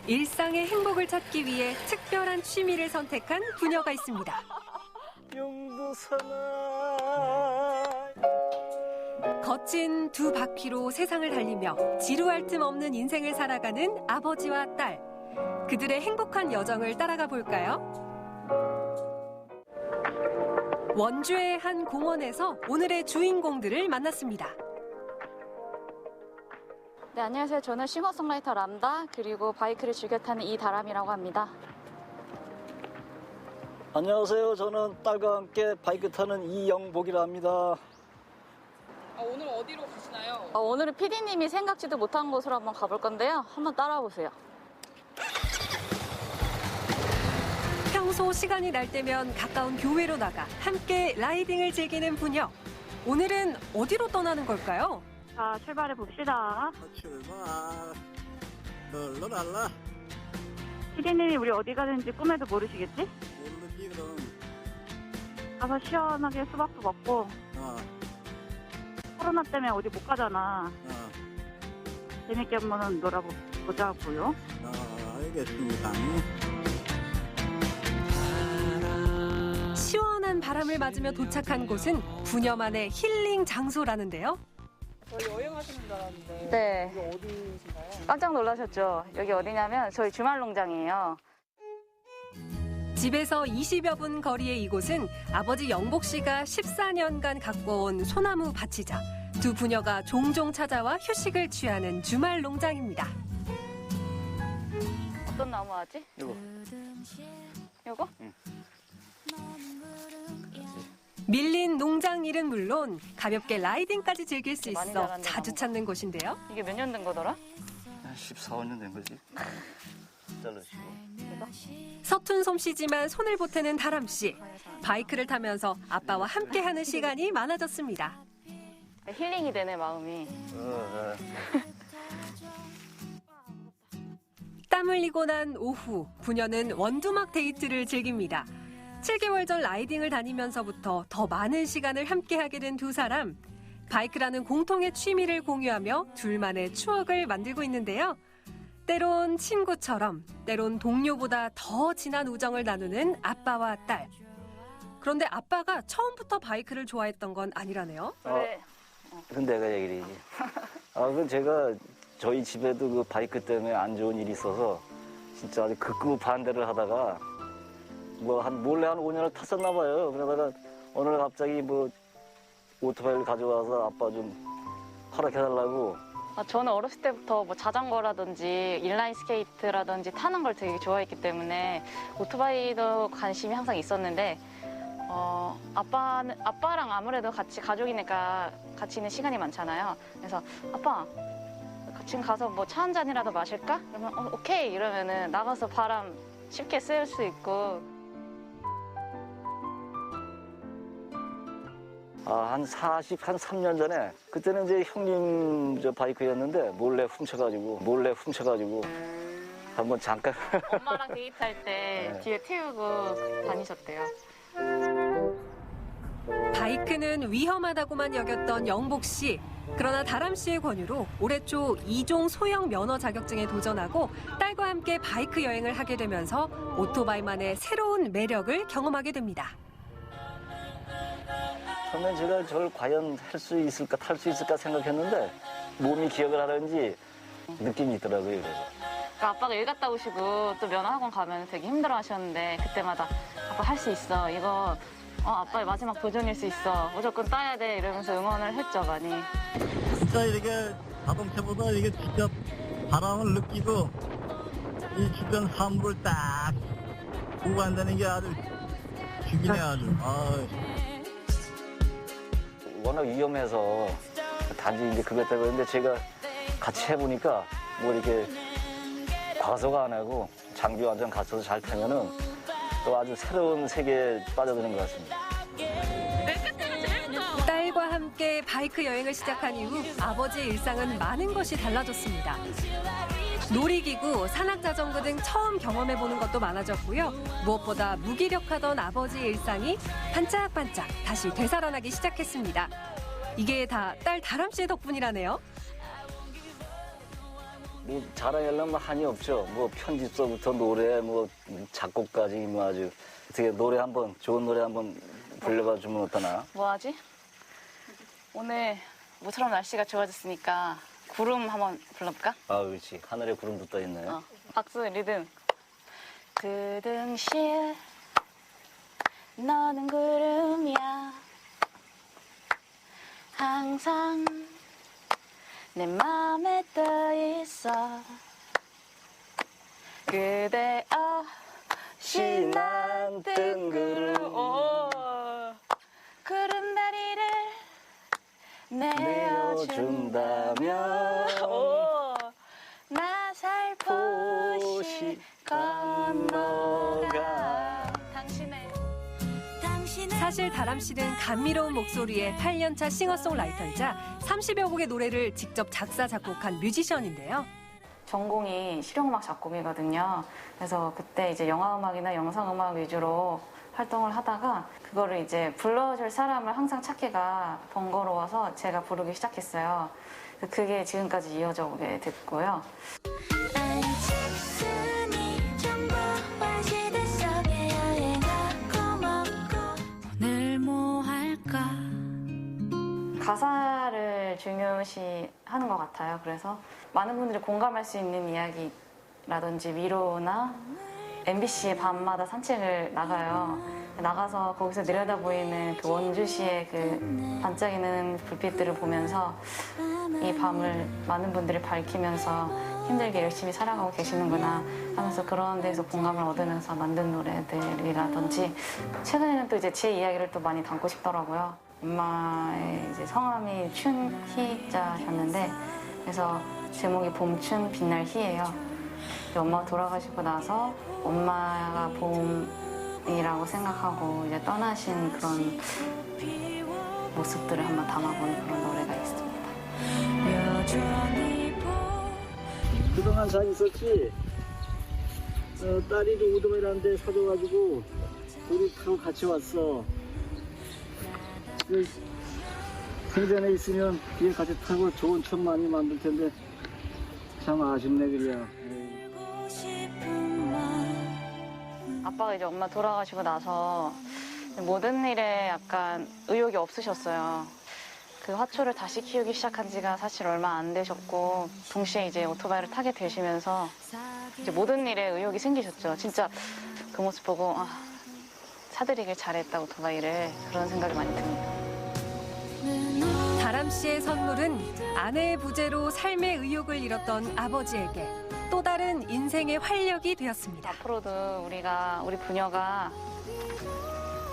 G: 일상의 행복을 찾기 위해 특별한 취미를 선택한 부녀가 있습니다. 거친 두 바퀴로 세상을 달리며 지루할 틈 없는 인생을 살아가는 아버지와 딸. 그들의 행복한 여정을 따라가 볼까요? 원주의 한 공원에서 오늘의 주인공들을 만났습니다.
W: 네, 안녕하세요. 저는 싱어송라이터 람다 그리고 바이크를 즐겨 타는 이다람이라고 합니다.
X: 안녕하세요. 저는 딸과 함께 바이크 타는 이영복이라 합니다.
W: 오늘 어디로 가시나요? 오늘은 PD님이 생각지도 못한 곳으로 한번 가볼 건데요. 한번 따라와 보세요.
G: 평소 시간이 날 때면 가까운 교회로 나가 함께 라이딩을 즐기는 부녀. 오늘은 어디로 떠나는 걸까요?
W: 자, 출발해 봅시다.
X: 출발. 널널랄라.
W: 피디님이 우리 어디 가는지 꿈에도 모르시겠지?
X: 모르지 그럼.
W: 가서 시원하게 수박도 먹고. 코로나 때문에 어디 못 가잖아. 재밌게 한번 놀아보자고요.
X: 알겠습니다.
G: 시원한 바람을 맞으며 도착한 곳은 부녀만의 힐링 장소라는데요.
W: 저희 여행하시는 줄 알았는데. 네. 여기 어디신가요? 깜짝 놀라셨죠? 여기 어디냐면 저희 주말 농장이에요.
G: 집에서 20여 분 거리의 이곳은 아버지 영복 씨가 14년간 갖고 온 소나무 밭이자 두 부녀가 종종 찾아와 휴식을 취하는 주말 농장입니다.
W: 어떤 나무 하지?
X: 요거.
W: 요거?
X: 응.
G: 밀린 농장 일은 물론 가볍게 라이딩까지 즐길 수
W: 많이
G: 있어
W: 자랐네,
G: 자주
W: 나무가.
G: 찾는 곳인데요.
W: 이게 몇 년 된 거더라?
X: 14, 15년 된 거지. 잘라주고.
G: 서툰 솜씨지만 손을 보태는 다람 씨. 바이크를 타면서 아빠와 함께하는 시간이 많아졌습니다.
W: 힐링이 되네, 마음이.
G: 땀 흘리고 난 오후 부녀는 원두막 데이트를 즐깁니다. 7개월 전 라이딩을 다니면서부터 더 많은 시간을 함께하게 된 두 사람. 바이크라는 공통의 취미를 공유하며 둘만의 추억을 만들고 있는데요. 때론 친구처럼, 때론 동료보다 더 진한 우정을 나누는 아빠와 딸. 그런데 아빠가 처음부터 바이크를 좋아했던 건 아니라네요.
X: 그건 내가 얘기를 해야지. 그건 제가 저희 집에도 그 바이크 때문에 안 좋은 일이 있어서 진짜 아주 극구 반대를 하다가 몰래 한 5년을 탔었나 봐요. 그러다가 어느 날 갑자기 오토바이를 가져와서 아빠 좀 허락해달라고.
W: 저는 어렸을 때부터 자전거라든지 인라인 스케이트라든지 타는 걸 되게 좋아했기 때문에 오토바이도 관심이 항상 있었는데 아빠랑 아무래도 같이 가족이니까 같이 있는 시간이 많잖아요. 그래서 아빠 지금 가서 차 한 잔이라도 마실까? 그러면 오케이 이러면은 나가서 바람 쉽게 쐴 수 있고.
X: 한 3년 전에 그때는 이제 형님 바이크였는데 몰래 훔쳐가지고 한번 잠깐
W: 엄마랑 데이트할 때 뒤에 태우고 다니셨대요.
G: 바이크는 위험하다고만 여겼던 영복 씨. 그러나 다람 씨의 권유로 올해 초 2종 소형 면허 자격증에 도전하고 딸과 함께 바이크 여행을 하게 되면서 오토바이만의 새로운 매력을 경험하게 됩니다.
X: 처음엔 제가 저걸 과연 탈 수 있을까 생각했는데 몸이 기억을 하는지 느낌이 있더라고요. 그래서.
W: 아빠가 일 갔다 오시고 또 면허학원 가면 되게 힘들어 하셨는데 그때마다 아빠 할 수 있어. 이거 아빠의 마지막 도전일 수 있어. 무조건 따야 돼. 이러면서 응원을 했죠, 많이.
X: 진짜 이렇게 자동차보다 이게 직접 바람을 느끼고 이 주변 사물을 딱 보고 한다는 게 아주 죽이네 아주. 워낙 위험해서 단지 이제 그것 때문에 근데 제가 같이 해보니까 이렇게 과속 안 하고 장비 완전 갖춰서 잘 타면은 또 아주 새로운 세계에 빠져드는 것 같습니다.
G: 딸과 함께 바이크 여행을 시작한 이후 아버지의 일상은 많은 것이 달라졌습니다. 놀이기구, 산악자전거 등 처음 경험해보는 것도 많아졌고요. 무엇보다 무기력하던 아버지의 일상이 반짝반짝 다시 되살아나기 시작했습니다. 이게 다 딸 다람 씨의 덕분이라네요.
X: 자랑하려면 한이 없죠. 편집서부터 노래, 작곡까지 아주 어떻게 좋은 노래 한번 불러봐 주면 어떠나?
W: 뭐 하지? 오늘 모처럼 날씨가 좋아졌으니까 구름 한번 불러볼까?
X: 그렇지. 하늘에 구름 붙어 있네.
W: 박수, 리듬. 그 등실 너는 구름이야 항상 내 맘에 떠있어 그대 없이 난 뜬구름 구름다리를 내어준다면 나 살포시 건너가
G: 사실 다람 씨는 감미로운 목소리의 8년차 싱어송라이터이자 30여 곡의 노래를 직접 작사, 작곡한 뮤지션인데요.
W: 전공이 실용음악 작곡이거든요. 그래서 그때 이제 영화음악이나 영상음악 위주로 활동을 하다가 그거를 이제 불러줄 사람을 항상 찾기가 번거로워서 제가 부르기 시작했어요. 그게 지금까지 이어져 오게 됐고요. 오늘 뭐 할까? 가사를 중요시 하는 것 같아요. 그래서 많은 분들이 공감할 수 있는 이야기라든지 위로나 MBC의 밤마다 산책을 나가요. 나가서 거기서 내려다 보이는 그 원주시의 그 반짝이는 불빛들을 보면서 이 밤을 많은 분들이 밝히면서 힘들게 열심히 살아가고 계시는구나 하면서 그런 데서 공감을 얻으면서 만든 노래들이라든지 최근에는 또 이제 제 이야기를 또 많이 담고 싶더라고요. 엄마의 이제 성함이 춘희자셨는데 그래서 제목이 봄춘 빛날 희예요. 엄마가 돌아가시고 나서 엄마가 봄이라고 생각하고 이제 떠나신 그런 모습들을 한번 담아보는 그런 노래가 있습니다.
F: 그동안 잘 있었지? 딸이도 우동이라는 데 사줘가지고 우리 타고 같이 왔어. 생전에 있으면 뒤에 같이 타고 좋은 추억 많이 만들 텐데 참 아쉽네 그래요.
W: 아빠가 이제 엄마 돌아가시고 나서 모든 일에 약간 의욕이 없으셨어요. 그 화초를 다시 키우기 시작한 지가 사실 얼마 안 되셨고 동시에 이제 오토바이를 타게 되시면서 이제 모든 일에 의욕이 생기셨죠. 진짜 그 모습 보고 사드리길 잘했다 오토바이를 그런 생각이 많이 듭니다.
G: 다람 씨의 선물은 아내의 부재로 삶의 의욕을 잃었던 아버지에게 또 다른 인생의 활력이 되었습니다.
W: 앞으로도 우리 부녀가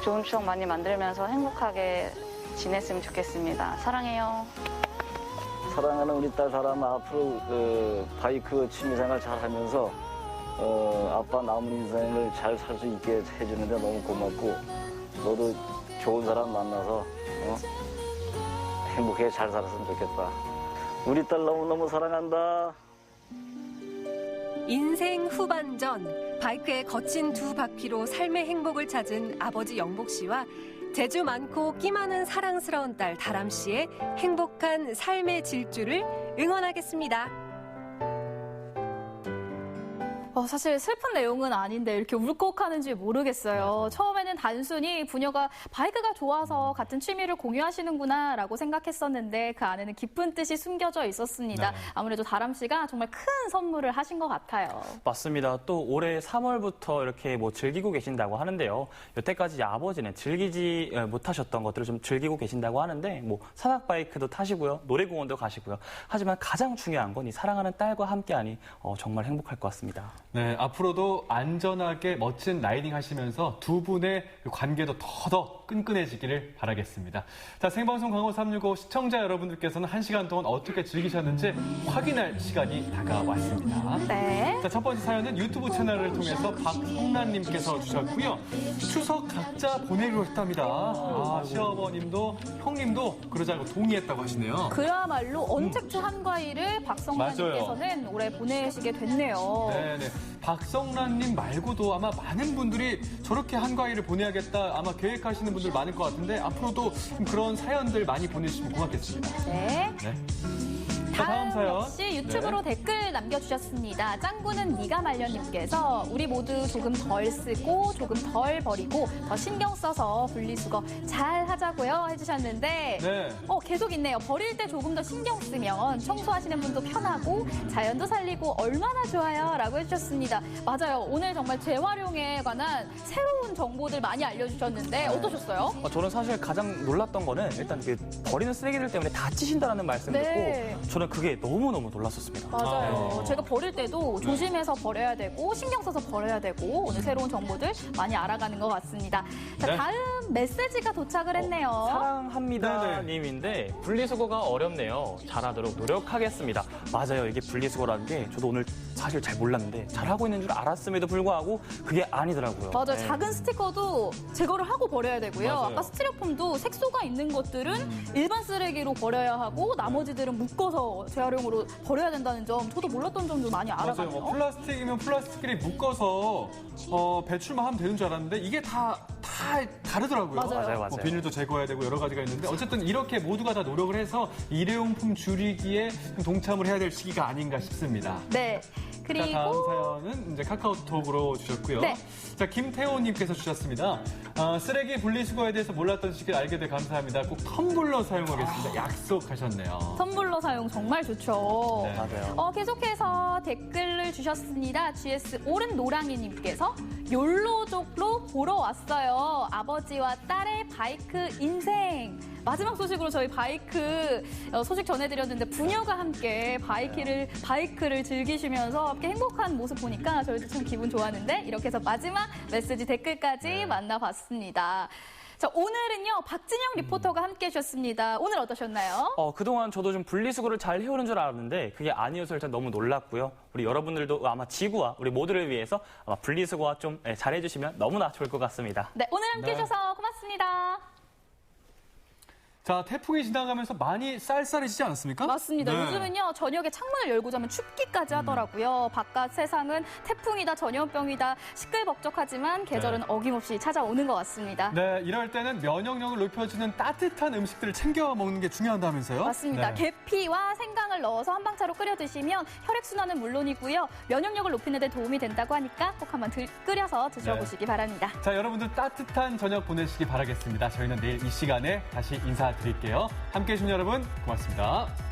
W: 좋은 추억 많이 만들면서 행복하게 지냈으면 좋겠습니다. 사랑해요.
X: 사랑하는 우리 딸 사람아 앞으로 그 바이크 취미생활 잘 하면서 아빠 남은 인생을 잘 살 수 있게 해주는데 너무 고맙고 너도 좋은 사람 만나서 행복하게 잘 살았으면 좋겠다. 우리 딸 너무너무 사랑한다.
G: 인생 후반전 바이크의 거친 두 바퀴로 삶의 행복을 찾은 아버지 영복 씨와 재주 많고 끼 많은 사랑스러운 딸 다람 씨의 행복한 삶의 질주를 응원하겠습니다.
C: 사실 슬픈 내용은 아닌데 이렇게 울컥하는지 모르겠어요. 처음에는 단순히 부녀가 바이크가 좋아서 같은 취미를 공유하시는구나라고 생각했었는데 그 안에는 깊은 뜻이 숨겨져 있었습니다.
D: 네.
C: 아무래도 다람 씨가 정말 큰 선물을 하신 것 같아요.
D: 맞습니다. 또 올해 3월부터 이렇게 뭐 즐기고 계신다고 하는데요. 여태까지 아버지는 즐기지 못하셨던 것들을 좀 즐기고 계신다고 하는데 뭐 산악 바이크도 타시고요. 노래공원도 가시고요. 하지만 가장 중요한 건 이 사랑하는 딸과 함께하니 정말 행복할 것 같습니다.
B: 네, 앞으로도 안전하게 멋진 라이딩 하시면서 두 분의 관계도 더 끈끈해지기를 바라겠습니다. 자, 생방송 강원 365 시청자 여러분들께서는 1시간 동안 어떻게 즐기셨는지 확인할 시간이 다가왔습니다.
C: 네.
B: 자, 첫 번째 사연은 유튜브 채널을 통해서 박성란님께서 주셨고요. 추석 각자 보내기로 했답니다. 시어머님도 형님도 그러자고 동의했다고 하시네요.
C: 그야말로 언택트 한과일을 박성란님께서는 올해 보내시게 됐네요.
B: 네네. 박성란님 말고도 아마 많은 분들이 저렇게 한과일을 보내야겠다 아마 계획하시는 분들 많을 것 같은데 앞으로도 그런 사연들 많이 보내주시면 고맙겠습니다.
C: 네.
B: 다음 사연.
C: 역시 유튜브로 댓글 남겨주셨습니다. 짱구는 네가 말년님께서 우리 모두 조금 덜 쓰고 조금 덜 버리고 더 신경 써서 분리수거 잘 하자고요 해주셨는데 계속 있네요. 버릴 때 조금 더 신경 쓰면 청소하시는 분도 편하고 자연도 살리고 얼마나 좋아요 라고 해주셨습니다. 맞아요. 오늘 정말 재활용에 관한 새로운 정보들 많이 알려주셨는데 어떠셨어요?
D: 저는 사실 가장 놀랐던 거는 일단 그 버리는 쓰레기들 때문에 다치신다는 말씀 듣고 저는 그게 너무너무 놀랐었습니다.
C: 맞아요. 제가 버릴 때도 조심해서 버려야 되고 신경 써서 버려야 되고 오늘 새로운 정보들 많이 알아가는 것 같습니다. 자, 다음 메시지가 도착을 했네요.
D: 사랑합니다 님인데 분리수거가 어렵네요. 잘하도록 노력하겠습니다. 맞아요. 이게 분리수거라는 게 저도 오늘 사실 잘 몰랐는데 잘하고 있는 줄 알았음에도 불구하고 그게 아니더라고요.
C: 맞아요.
D: 네.
C: 작은 스티커도 제거를 하고 버려야 되고요.
D: 맞아요.
C: 아까 스티로폼도 색소가 있는 것들은 일반 쓰레기로 버려야 하고 나머지들은 묶어서 재활용으로 버려야 된다는 점 저도 몰랐던 점도 많이 알아가네요.
B: 맞아요. 플라스틱이면 플라스틱끼리 묶어서 배출만 하면 되는 줄 알았는데 이게 다 다르더라고요.
C: 맞아요.
B: 뭐 비닐도 제거해야 되고 여러 가지가 있는데 어쨌든 이렇게 모두가 다 노력을 해서 일회용품 줄이기에 동참을 해야 될 시기가 아닌가 싶습니다.
C: 네. 그리고
B: 자, 다음 사연은 이제 카카오톡으로 주셨고요.
C: 네.
B: 자, 김태호님께서 주셨습니다. 쓰레기 분리수거에 대해서 몰랐던 시기를 알게 돼 감사합니다. 꼭 텀블러 사용하겠습니다. 약속하셨네요.
C: 텀블러 사용 정말 좋죠.
B: 네. 맞아요.
C: 계속해서 댓글을 주셨습니다. GS 오른 노랑이님께서 욜로족로 보러 왔어요. 아버지와 딸의 바이크 인생. 마지막 소식으로 저희 바이크 소식 전해드렸는데 부녀가 함께 바이크를 즐기시면서 함께 행복한 모습 보니까 저희도 참 기분 좋았는데 이렇게 해서 마지막 메시지 댓글까지 만나봤습니다. 자, 오늘은요 박진영 리포터가 함께 해주셨습니다. 오늘 어떠셨나요?
D: 그동안 저도 좀 분리수거를 잘 해오는 줄 알았는데 그게 아니어서 일단 너무 놀랐고요. 우리 여러분들도 아마 지구와 우리 모두를 위해서 아마 분리수거와 좀 잘해주시면 너무나 좋을 것 같습니다.
C: 네, 오늘 함께 해주셔서 고맙습니다.
B: 자, 태풍이 지나가면서 많이 쌀쌀해지지 않았습니까?
C: 맞습니다.
B: 네.
C: 요즘은요 저녁에 창문을 열고 자면 춥기까지 하더라고요. 바깥 세상은 태풍이다 전염병이다 시끌벅적하지만 계절은 어김없이 찾아오는 것 같습니다.
B: 네, 이럴 때는 면역력을 높여주는 따뜻한 음식들을 챙겨 먹는 게 중요하다면서요?
C: 맞습니다.
B: 네.
C: 계피와 생강을 넣어서 한방차로 끓여 드시면 혈액순환은 물론이고요. 면역력을 높이는 데 도움이 된다고 하니까 꼭 한번 끓여서 드셔보시기 바랍니다.
B: 자, 여러분들 따뜻한 저녁 보내시기 바라겠습니다. 저희는 내일 이 시간에 다시 인사드릴게요. 함께해 주신 여러분 고맙습니다.